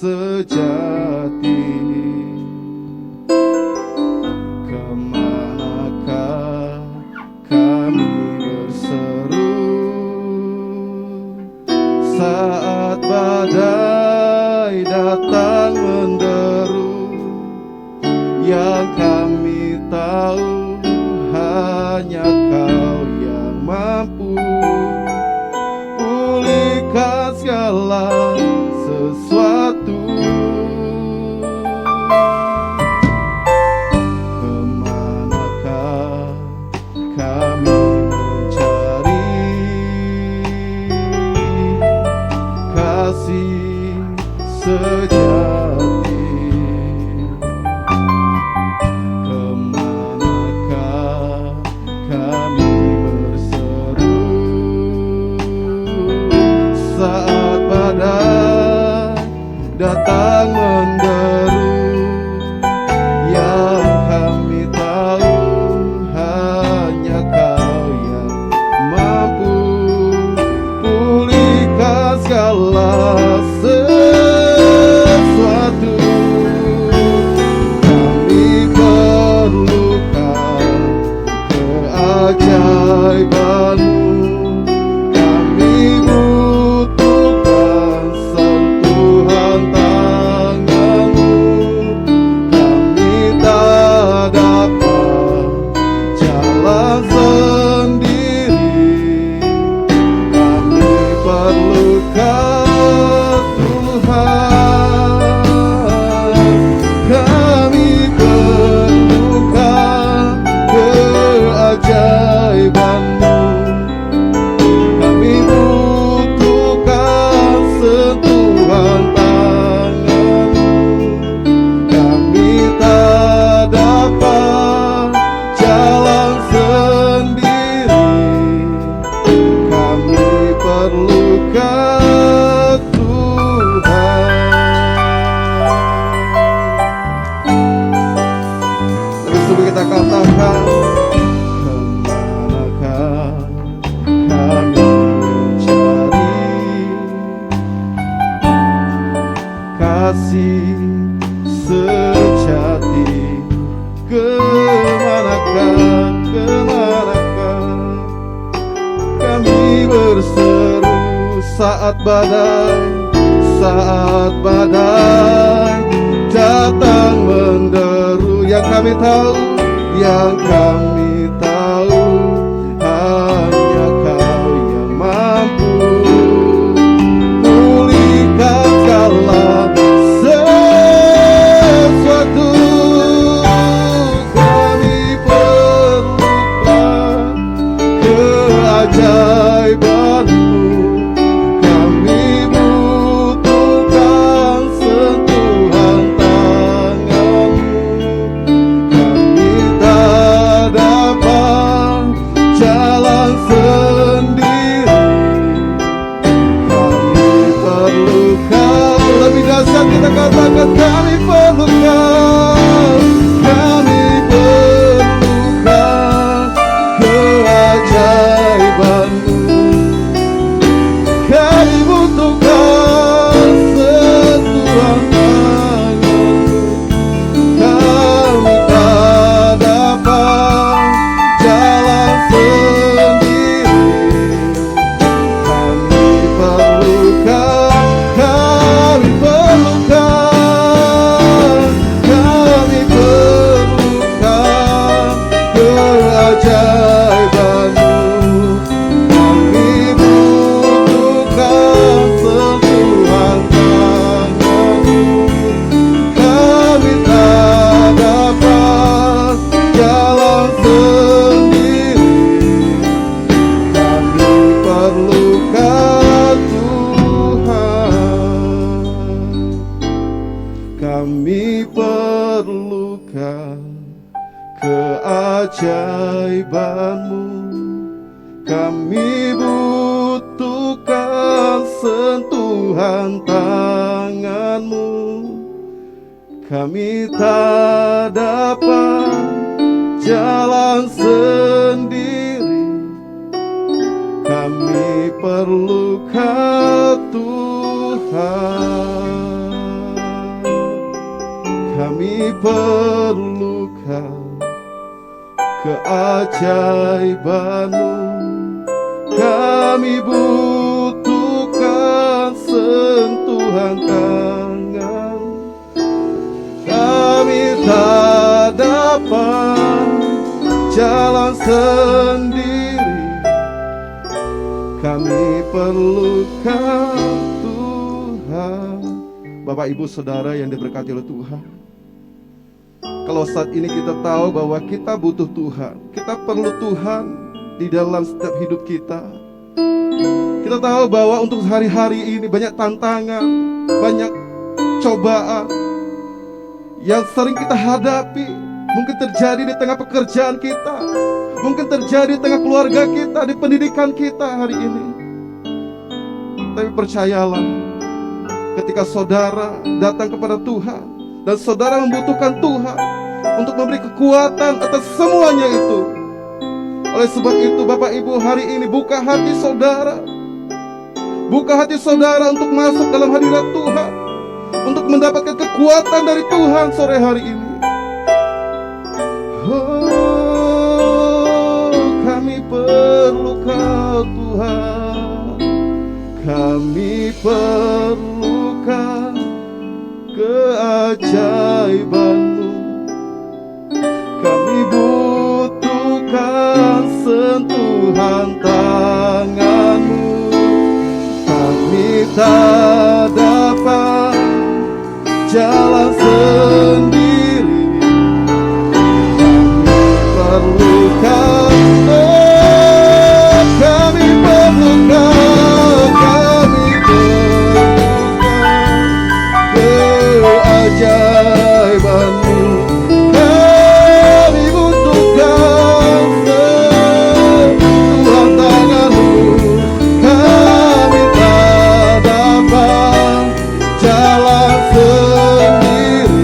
sejati. Kemanakah kami berseru saat badai datang menderu? Yang kami tahu hanya Kau yang mampu pulihkan segala sesuatu. Kemanakah kami mencari kasih sejati? Kemanakah kami berseru saat badai datang menderu? Yang kami tahu hanya Kau yang mampu pulihkan segala sesuatu. Kami perlukan keajaiban-Mu, kami butuhkan sentuhan tangan-Mu. Kami tak dapat jalan sendiri, kami perlukan Tuhan. Kami perlukan keajaiban-Mu, kami butuhkan sentuhan tangan-Mu. Kami tak dapat jalan sendiri, kami perlukan Tuhan. Tapi sebelum kita katakan, kemanakah kami mencari kasih sejati? Kemanakah kami berseru saat badai datang menderu? Yang kami tahu hanya Kau yang mampu pulihkan segala sesuatu. Kami perlukan keajaiban-Mu, kami butuhkan sentuhan tangan-Mu. Kami tak dapat jalan sendiri, kami perlukan. Lebih dasar kita katakan, kami perlukan keajaiban-Mu, kami butuhkan sentuhan tangan-Mu. Kami tak dapat jalan sendiri, kami perlukan Kami perlukan keajaiban-Mu, kami butuhkan sentuhan tangan-Mu. Kami tak dapat jalan sendiri, kami perlukan Tuhan. Kami perlukan keajaiban-Mu. Kami butuhkan sentuhan tangan. Kami tak dapat jalan sendiri. Kami perlukan Tuhan. Bapak, Ibu, Saudara yang diberkati oleh Tuhan, kalau saat ini kita tahu bahwa kita butuh Tuhan, kita perlu Tuhan di dalam setiap hidup kita. Kita tahu bahwa untuk hari-hari ini banyak tantangan, banyak cobaan yang sering kita hadapi. Mungkin terjadi di tengah pekerjaan kita, mungkin terjadi di tengah keluarga kita, di pendidikan kita hari ini. Tapi percayalah, ketika saudara datang kepada Tuhan dan saudara membutuhkan Tuhan untuk memberi kekuatan atas semuanya itu. Oleh sebab itu, Bapak Ibu, hari ini buka hati saudara. Buka hati saudara untuk masuk dalam hadirat Tuhan, untuk mendapatkan kekuatan dari Tuhan sore hari ini. Oh, kami perlu Kau Tuhan. Kami perlukan keajaiban-Mu. Kami butuhkan sentuhan tangan-Mu. Kami tak dapat jalan sendiri. Kami perlukan, oh, kami perlukan, kami perlukan keajaiban-Mu. Kami butuhkan sentuhan tangan-Mu. Kami tak dapat jalan sendiri.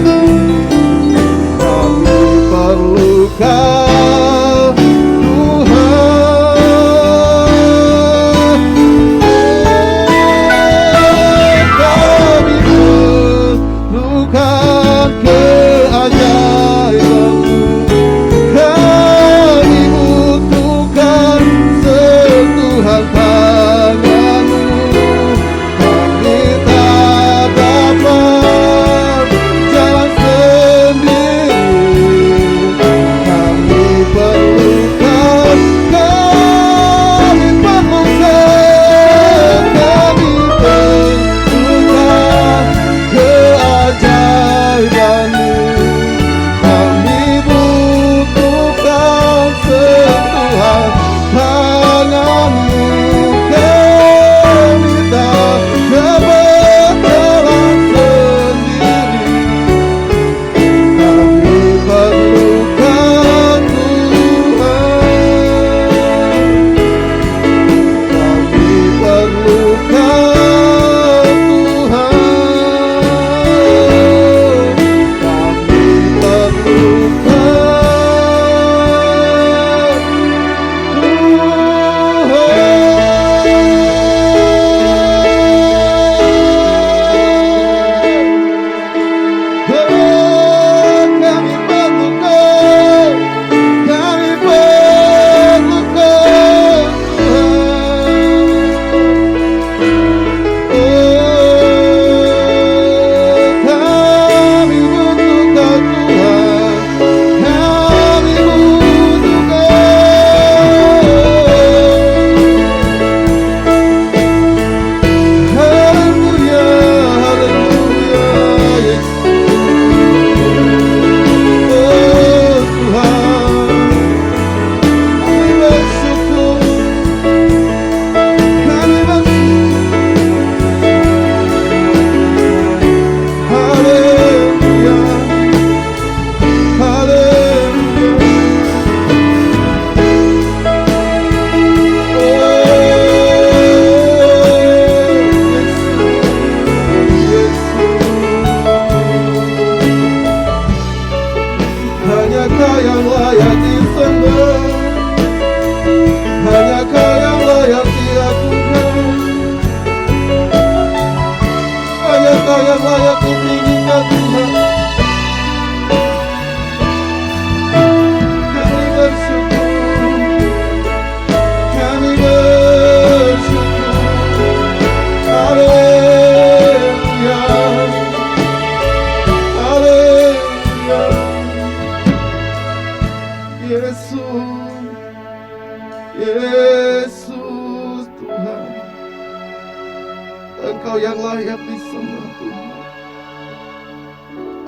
yang layak disembah Tuhan.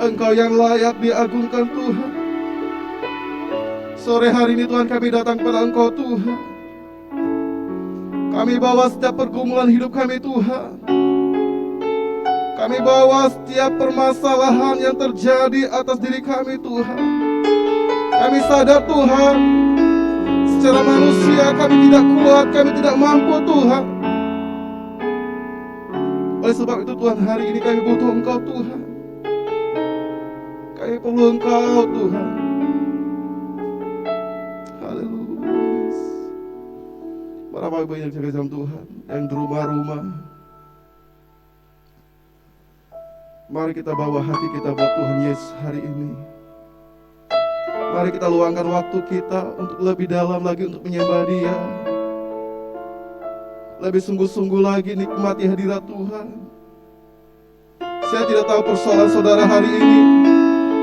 Engkau yang layak diagungkan Tuhan. Sore hari ini Tuhan kami datang kepada Engkau Tuhan. Kami bawa setiap pergumulan hidup kami Tuhan. Kami bawa setiap permasalahan yang terjadi atas diri kami Tuhan. Kami sadar Tuhan, secara manusia kami tidak kuat, kami tidak mampu Tuhan. Oleh sebab itu Tuhan, hari ini kami butuh Engkau Tuhan. Kami perlu Engkau Tuhan. Haleluya. Para Bapak Ibu yang jaga jam Tuhan, yang di rumah-rumah, mari kita bawa hati kita buat Tuhan Yesus hari ini. Mari kita luangkan waktu kita untuk lebih dalam lagi untuk menyembah Dia. Lebih sungguh-sungguh lagi nikmati hadirat Tuhan. Saya tidak tahu persoalan saudara hari ini,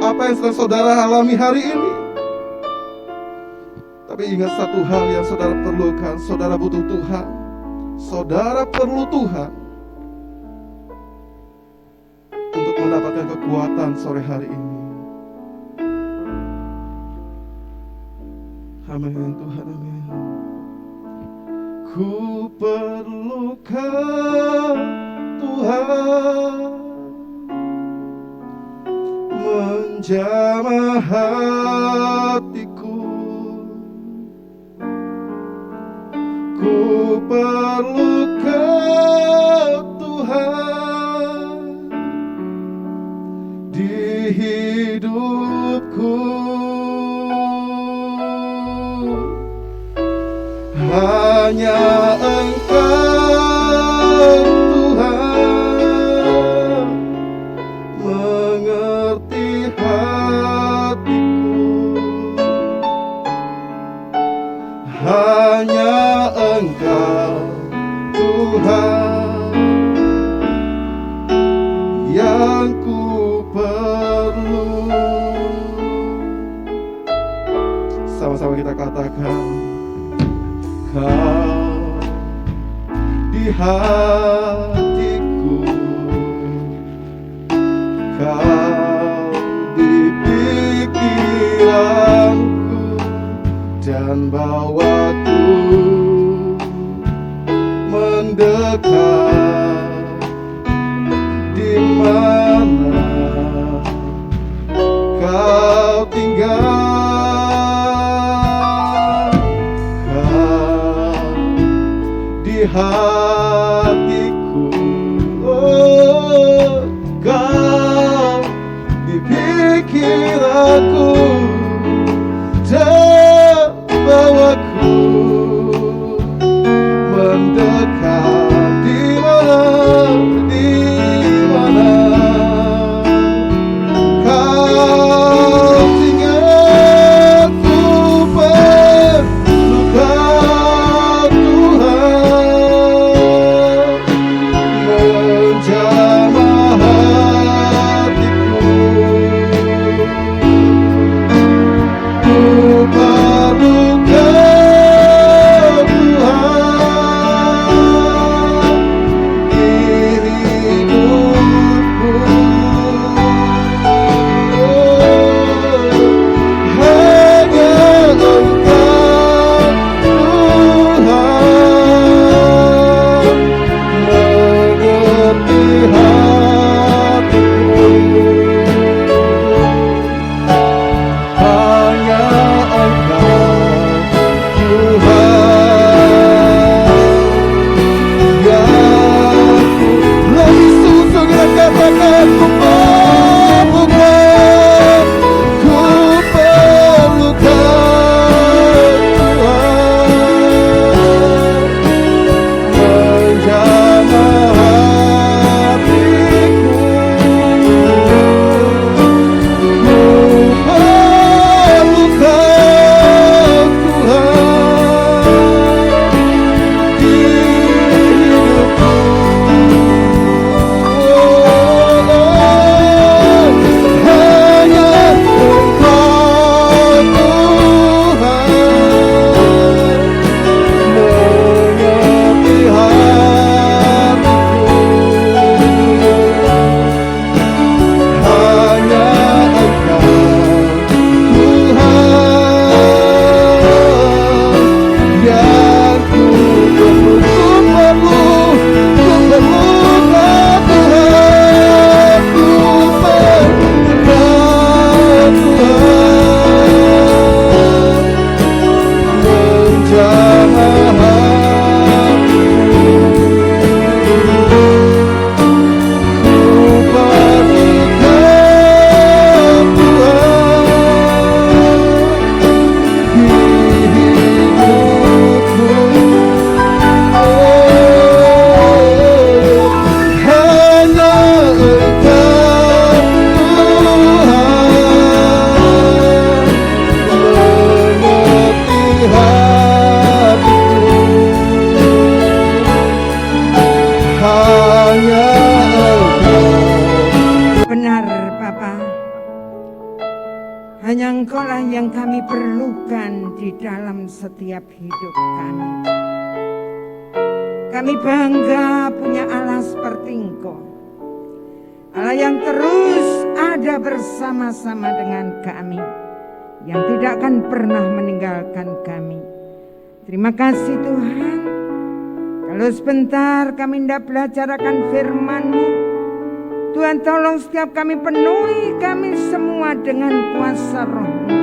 apa yang sedang saudara alami hari ini. Tapi ingat satu hal yang saudara perlukan, saudara butuh Tuhan. Saudara perlu Tuhan untuk mendapatkan kekuatan sore hari ini. Amin Tuhan, amin. Ku perlukan Tuhan menjamah hatiku. Ku perlukan Tuhan di hidupku. Hanya Engkau Tuhan mengerti hatiku. Hanya Engkau Tuhan yang ku perlu. Sama-sama kita katakan, Kau di hatiku, Kau di pikiranku, dan bawaku mendekat di mana Kau tinggal. Hatiku, oh, Kau di pikiranku, dan bawaku mendekat di mana Kau tinggal. Ku perlu Kau Tuhan Hanya Engkaulah yang kami perlukan di dalam setiap hidup kami. Kami bangga punya Allah seperti Engkau, Allah yang terus ada bersama-sama dengan kami, yang tidak akan pernah meninggalkan kami. Terima kasih Tuhan. Kalau sebentar kami hendak belajar akan firman-Mu, Tuhan tolong setiap kami penuhi kami semua dengan kuasa Roh-Mu,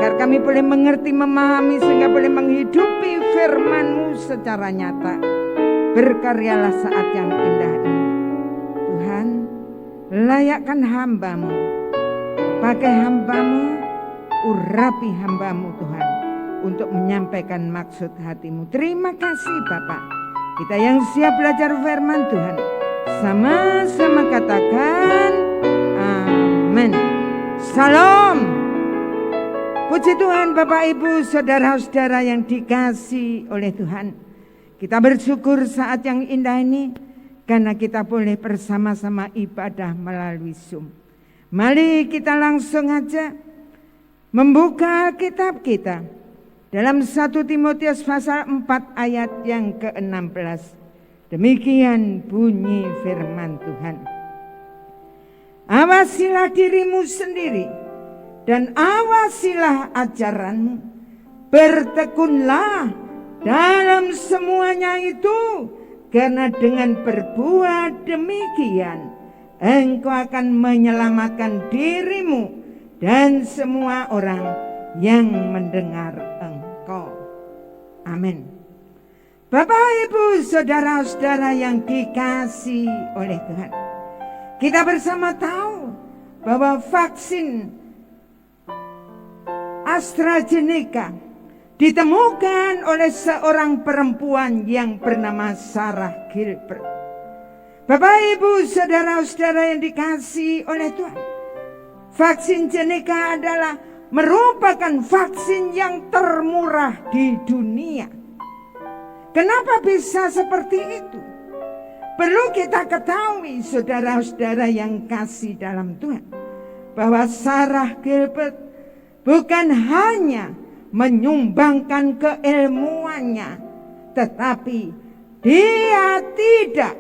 agar kami boleh mengerti, memahami, sehingga boleh menghidupi firman-Mu secara nyata. Berkaryalah saat yang indah ini Tuhan. Layakkan hamba-Mu, pakai hamba-Mu, urapi hamba-Mu Tuhan, untuk menyampaikan maksud hati-Mu. Terima kasih Bapak. Kita yang siap belajar firman Tuhan, sama-sama katakan amin. Salam. Puji Tuhan Bapak Ibu saudara-saudara yang dikasihi oleh Tuhan. Kita bersyukur saat yang indah ini karena kita boleh bersama-sama ibadah melalui Zoom. Mari kita langsung aja membuka kitab kita dalam 1 Timotius pasal 4 ayat yang ke-16. Demikian bunyi firman Tuhan. Awasilah dirimu sendiri dan awasilah ajaranmu. Bertekunlah dalam semuanya itu, karena dengan berbuat demikian engkau akan menyelamatkan dirimu dan semua orang yang mendengar engkau. Amin. Bapak Ibu saudara-saudara yang dikasihi oleh Tuhan, kita bersama tahu bahwa vaksin AstraZeneca ditemukan oleh seorang perempuan yang bernama Sarah Gilbert. Bapak Ibu saudara-saudara yang dikasihi oleh Tuhan, vaksin Zeneca adalah merupakan vaksin yang termurah di dunia. Kenapa bisa seperti itu? Perlu kita ketahui saudara-saudara yang kasih dalam Tuhan, bahwa Sarah Gilbert bukan hanya menyumbangkan keilmuannya, tetapi dia tidak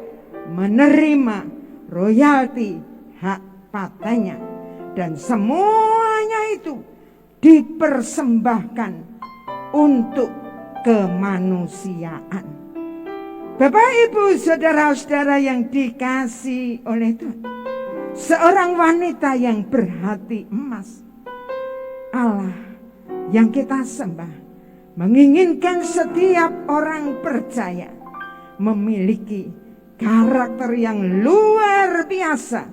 menerima royalti hak patentnya, dan semuanya itu dipersembahkan untuk kemanusiaan. Bapak Ibu saudara-saudara yang dikasihi oleh Tuhan, seorang wanita yang berhati emas, Allah yang kita sembah menginginkan setiap orang percaya memiliki karakter yang luar biasa,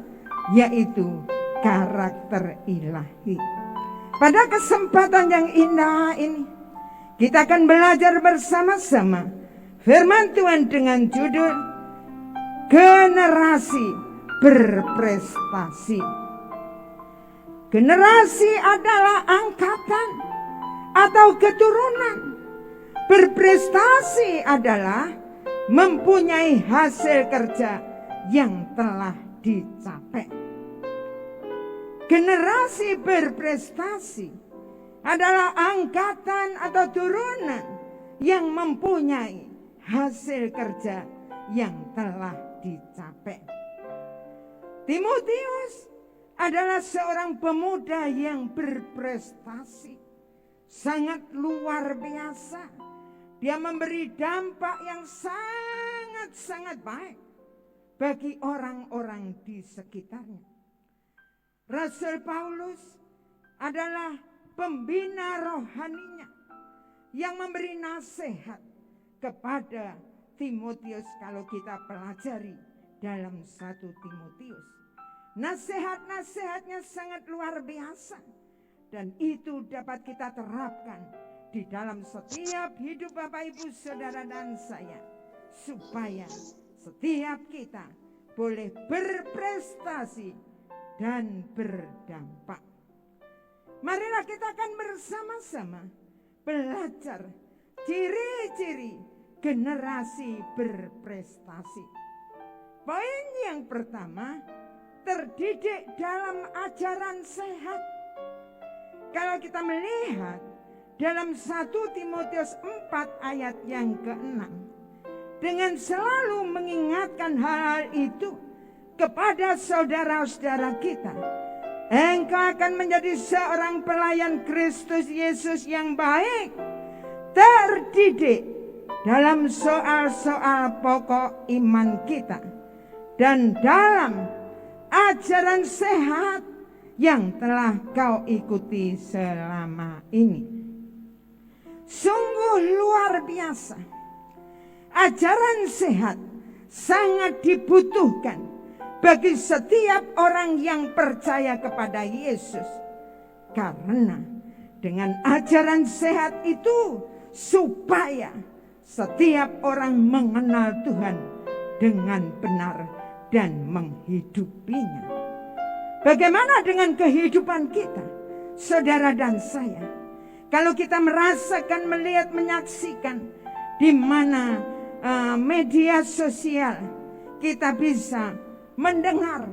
yaitu karakter ilahi. Pada kesempatan yang indah ini, kita akan belajar bersama-sama firman Tuhan dengan judul Generasi Berprestasi. Generasi adalah angkatan atau keturunan. Berprestasi adalah mempunyai hasil kerja yang telah dicapai. Generasi berprestasi adalah angkatan atau turunan yang mempunyai hasil kerja yang telah dicapai. Timotius adalah seorang pemuda yang berprestasi, sangat luar biasa. Dia memberi dampak yang sangat-sangat baik bagi orang-orang di sekitarnya. Rasul Paulus adalah pembina rohaninya yang memberi nasihat kepada Timotius. Kalau kita pelajari dalam 1 Timotius, nasihat-nasihatnya sangat luar biasa, dan itu dapat kita terapkan di dalam setiap hidup Bapak Ibu saudara dan saya, supaya setiap kita boleh berprestasi dan berdampak. Marilah kita akan bersama-sama belajar ciri-ciri generasi berprestasi. Poin yang pertama, terdidik dalam ajaran sehat. kalau kita melihat dalam 1 Timotius 4 ayat yang ke-6, dengan selalu mengingatkan hal itu kepada saudara-saudara kita, engkau akan menjadi seorang pelayan Kristus Yesus yang baik, terdidik dalam soal-soal pokok iman kita, dan dalam ajaran sehat yang telah kau ikuti selama ini. Sungguh luar biasa. Ajaran sehat sangat dibutuhkan bagi setiap orang yang percaya kepada Yesus. Karena dengan ajaran sehat itu supaya setiap orang mengenal Tuhan dengan benar dan menghidupinya. Bagaimana dengan kehidupan kita, saudara dan saya? Kalau kita merasakan, melihat, menyaksikan di mana media sosial kita bisa mendengar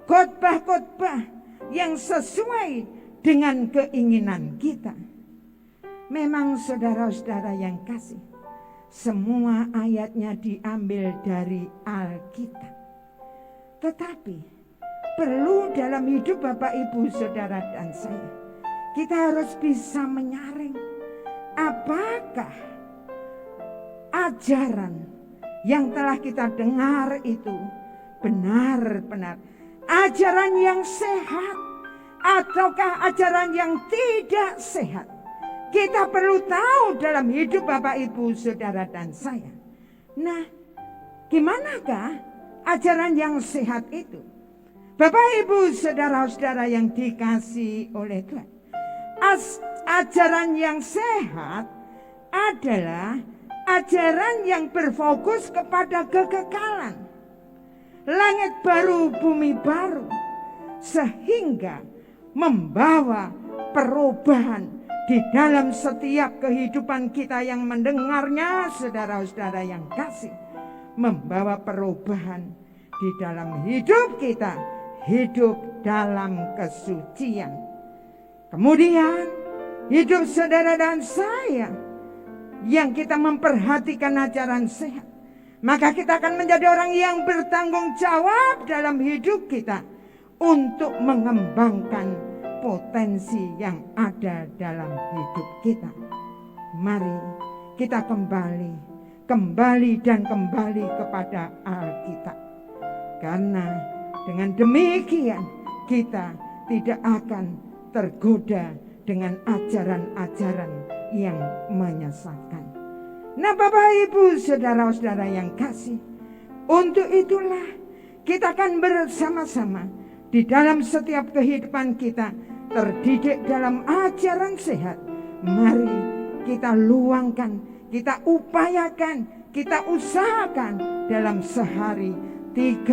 khotbah-khotbah yang sesuai dengan keinginan kita. Memang saudara-saudara yang kasih, semua ayatnya diambil dari Alkitab. Tetapi perlu dalam hidup Bapak, Ibu, Saudara dan saya, kita harus bisa menyaring apakah ajaran yang telah kita dengar itu benar-benar ajaran yang sehat ataukah ajaran yang tidak sehat. Kita perlu tahu dalam hidup Bapak, Ibu, Saudara dan saya. Nah, gimanakah ajaran yang sehat itu? Bapak, Ibu, Saudara-saudara yang dikasihi oleh Tuhan, ajaran yang sehat adalah ajaran yang berfokus kepada kekekalan, langit baru, bumi baru, sehingga membawa perubahan di dalam setiap kehidupan kita yang mendengarnya, saudara-saudara yang kasih, membawa perubahan di dalam hidup kita, hidup dalam kesucian. Kemudian hidup saudara dan saya yang kita memperhatikan ajaran sehat, maka kita akan menjadi orang yang bertanggung jawab dalam hidup kita untuk mengembangkan potensi yang ada dalam hidup kita. Mari kita kembali dan kembali kepada Alkitab. Karena dengan demikian kita tidak akan tergoda dengan ajaran-ajaran yang menyesatkan. Nah, Bapak, Ibu, Saudara-saudara yang kasih, untuk itulah kita akan bersama-sama di dalam setiap kehidupan kita terdidik dalam ajaran sehat. Mari kita luangkan, kita upayakan, kita usahakan dalam sehari 30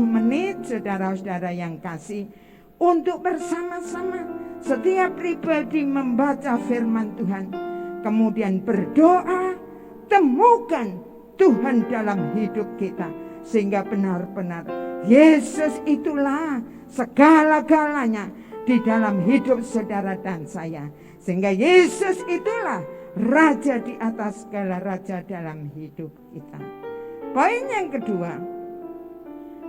menit, saudara-saudara yang kasih, untuk bersama-sama setiap pribadi membaca firman Tuhan, kemudian berdoa, temukan Tuhan dalam hidup kita, sehingga benar-benar Yesus itulah segala-galanya di dalam hidup saudara dan saya. Sehingga Yesus itulah Raja di atas segala raja dalam hidup kita. Poin yang kedua,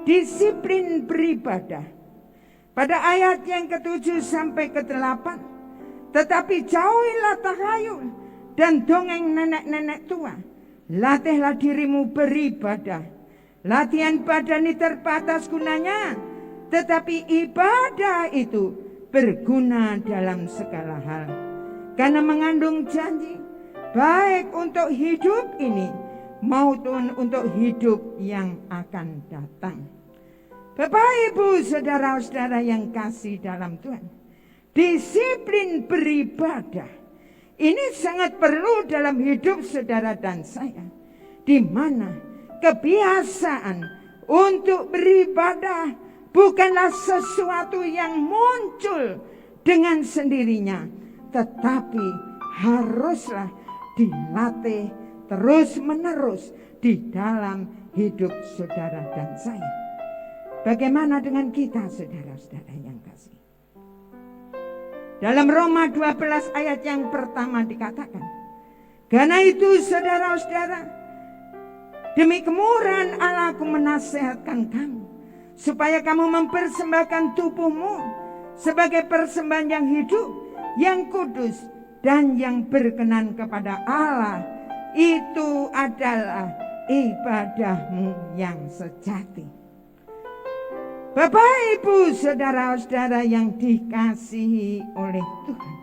disiplin beribadah. Pada ayat yang ke-7 sampai ke-8, tetapi jauhilah tahayul dan dongeng nenek-nenek tua. Latihlah dirimu beribadah. Latihan badan ini terbatas gunanya, tetapi ibadah itu berguna dalam segala hal, karena mengandung janji baik untuk hidup ini maupun untuk hidup yang akan datang. Bapak, Ibu, saudara-saudara yang kasih dalam Tuhan, disiplin beribadah ini sangat perlu dalam hidup saudara dan saya, di mana kebiasaan untuk beribadah bukanlah sesuatu yang muncul dengan sendirinya, tetapi haruslah dilatih terus-menerus di dalam hidup saudara dan saya. Bagaimana dengan kita, saudara-saudara yang kasih? Dalam Roma 12 ayat yang pertama dikatakan, karena itu saudara-saudara, demi kemurahan Allah aku menasihatkan kamu, supaya kamu mempersembahkan tubuhmu sebagai persembahan yang hidup, yang kudus, dan yang berkenan kepada Allah. Itu adalah ibadahmu yang sejati. Bapak, Ibu, saudara-saudara yang dikasihi oleh Tuhan,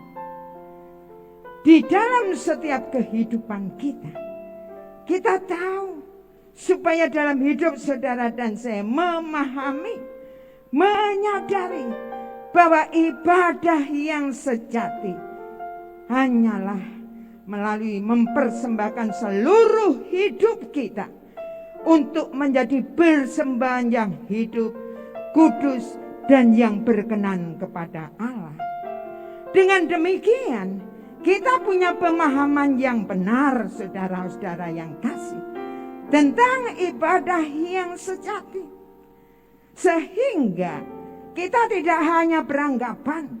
di dalam setiap kehidupan kita tahu supaya dalam hidup saudara dan saya memahami, menyadari bahwa ibadah yang sejati hanyalah melalui mempersembahkan seluruh hidup kita untuk menjadi persembahan yang hidup, kudus, dan yang berkenan kepada Allah. Dengan demikian, kita punya pemahaman yang benar, saudara-saudara yang kasih, tentang ibadah yang sejati. Sehingga kita tidak hanya beranggapan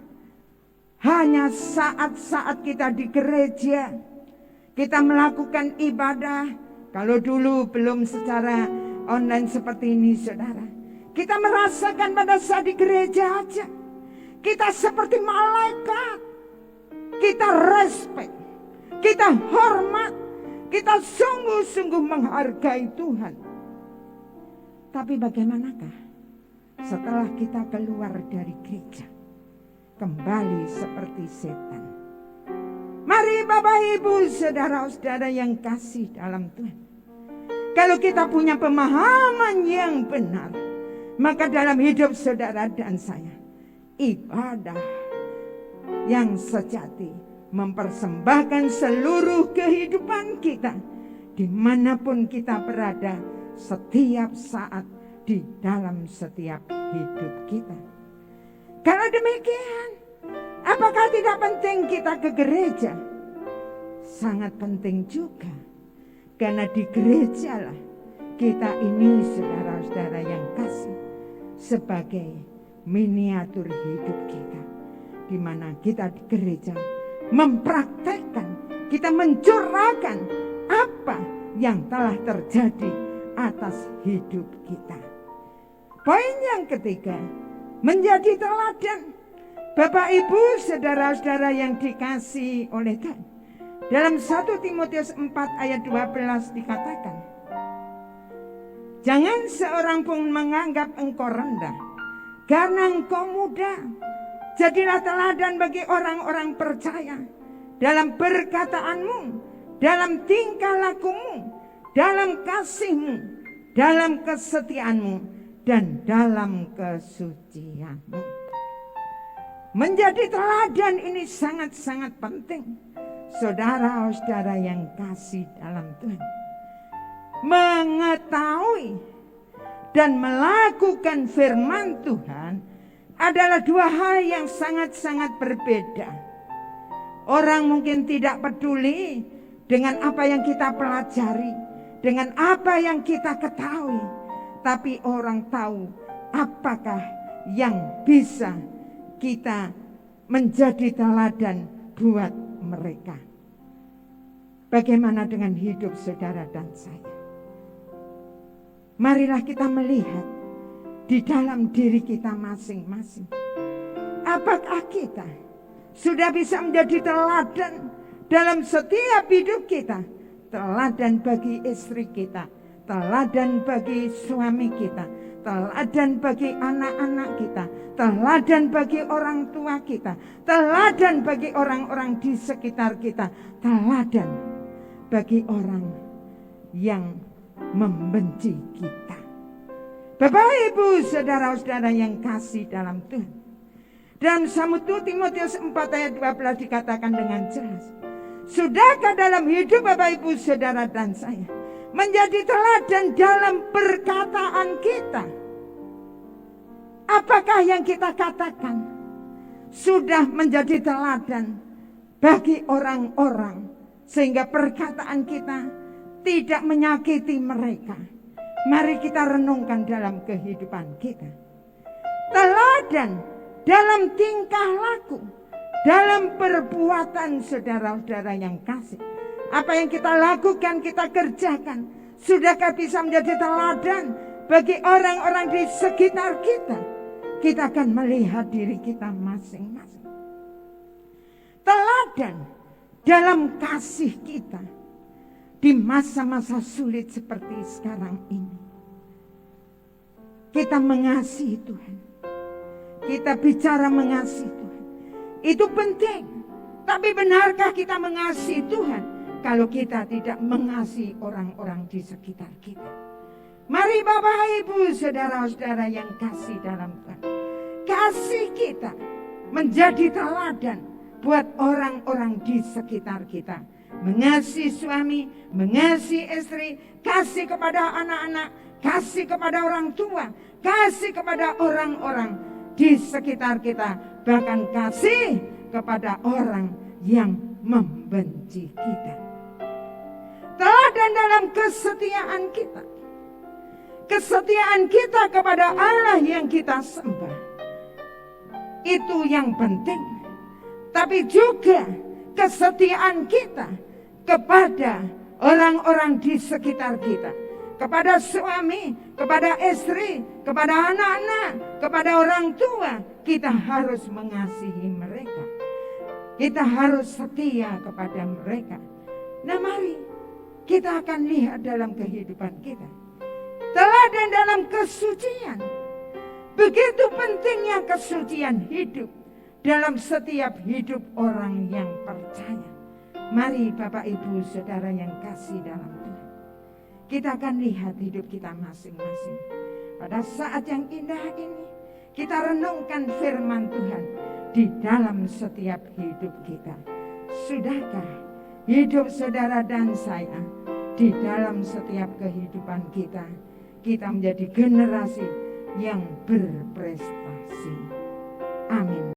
hanya saat-saat kita di gereja kita melakukan ibadah. Kalau dulu belum secara online seperti ini, saudara, kita merasakan pada saat di gereja aja kita seperti malaikat. Kita respect, kita hormat, kita sungguh-sungguh menghargai Tuhan. Tapi bagaimanakah setelah kita keluar dari gereja, kembali seperti setan? Mari Bapak Ibu saudara-saudara yang kasih dalam Tuhan, kalau kita punya pemahaman yang benar, maka dalam hidup saudara dan saya, ibadah yang sejati mempersembahkan seluruh kehidupan kita dimanapun kita berada, setiap saat, di dalam setiap hidup kita. Karena demikian, apakah tidak penting kita ke gereja? Sangat penting juga. Karena di gerejalah kita ini, saudara-saudara yang kasih, sebagai miniatur hidup kita, di mana kita di gereja mempraktekkan, kita mencurahkan apa yang telah terjadi atas hidup kita. Poin yang ketiga, menjadi teladan. Bapak Ibu saudara-saudara yang dikasihi oleh Tuhan, dalam 1 Timotius 4 ayat 12 dikatakan, jangan seorang pun menganggap engkau rendah karena engkau muda. Jadilah teladan bagi orang-orang percaya dalam perkataanmu, dalam tingkah lakumu, dalam kasihmu, dalam kesetiaanmu, dan dalam kesucianmu. Menjadi teladan ini sangat-sangat penting, saudara-saudara yang kasih dalam Tuhan. Mengetahui dan melakukan firman Tuhan adalah dua hal yang sangat-sangat berbeda. Orang mungkin tidak peduli dengan apa yang kita pelajari, dengan apa yang kita ketahui, tapi orang tahu apakah yang bisa kita menjadi teladan buat mereka. Bagaimana dengan hidup saudara dan saya? Marilah kita melihat di dalam diri kita masing-masing. Apakah kita sudah bisa menjadi teladan dalam setiap hidup kita? Teladan bagi istri kita, teladan bagi suami kita, teladan bagi anak-anak kita, teladan bagi orang tua kita, teladan bagi orang-orang di sekitar kita, teladan bagi orang yang membenci kita. Bapak Ibu saudara-saudara yang kasih dalam Tuhan, dalam 1 Timotius 4 ayat 12 dikatakan dengan jelas, sudahkah dalam hidup Bapak Ibu saudara dan saya menjadi teladan dalam perkataan kita? Apakah yang kita katakan sudah menjadi teladan bagi orang-orang, sehingga perkataan kita tidak menyakiti mereka? Mari kita renungkan dalam kehidupan kita. Teladan dalam tingkah laku, dalam perbuatan saudara-saudara yang kasih. Apa yang kita lakukan, kita kerjakan, sudahkah bisa menjadi teladan bagi orang-orang di sekitar kita? Kita akan melihat diri kita masing-masing. Teladan dalam kasih kita di masa-masa sulit seperti sekarang ini. Kita mengasihi Tuhan. Kita bicara mengasihi Tuhan. Itu penting. Tapi benarkah kita mengasihi Tuhan kalau kita tidak mengasihi orang-orang di sekitar kita? Mari Bapak Ibu saudara-saudara yang kasih dalam Tuhan, kasih kita menjadi teladan buat orang-orang di sekitar kita. Mengasihi suami, mengasihi istri, kasih kepada anak-anak, kasih kepada orang tua, kasih kepada orang-orang di sekitar kita, bahkan kasih kepada orang yang membenci kita. Teladan dalam kesetiaan kita. Kesetiaan kita kepada Allah yang kita sembah. Itu yang penting. Tapi juga kesetiaan kita kepada orang-orang di sekitar kita. Kepada suami, kepada istri, kepada anak-anak, kepada orang tua. Kita harus mengasihi mereka. Kita harus setia kepada mereka. Nah mari kita akan lihat dalam kehidupan kita. Teladan dalam kesucian. Begitu pentingnya kesucian hidup dalam setiap hidup orang yang percaya. Mari Bapak Ibu Saudara yang kasih dalam Tuhan, kita akan lihat hidup kita masing-masing. Pada saat yang indah ini, kita renungkan firman Tuhan di dalam setiap hidup kita. Sudahkah hidup saudara dan saya di dalam setiap kehidupan kita, kita menjadi generasi yang berprestasi?